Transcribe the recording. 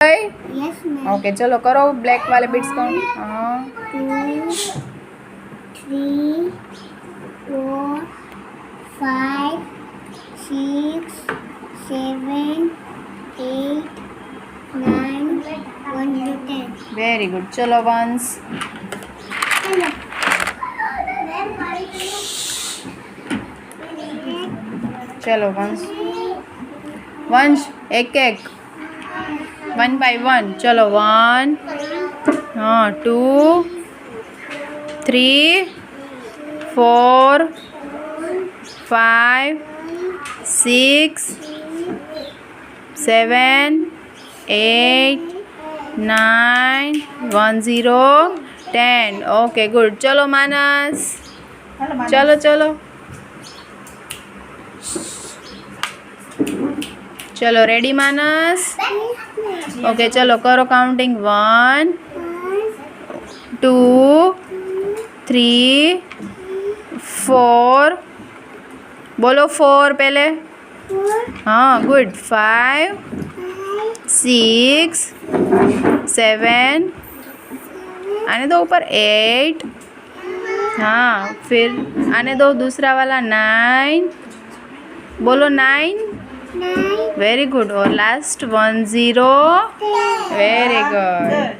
गई? Yes ma'am. Okay चलो करो ब्लैक वाले बिट्स काउंट। हाँ 2 3 4 5 6 7 8 9 1 to 10। Very good. चलो वंस। चलो वंस वंश एक एक 1 by 1। चलो 1 हाँ 2 3 4 5 6 7 8 9 1 0 10। Okay good. चलो मानस चलो चलो चलो रेडी मानस? ओके चलो करो काउंटिंग 1 2 3 4 बोलो 4 पहले। हाँ गुड 5 6 7 आने दो ऊपर 8 हाँ फिर आने दो दूसरा वाला 9 बोलो 9 वेरी गुड और लास्ट 1 0 वेरी गुड।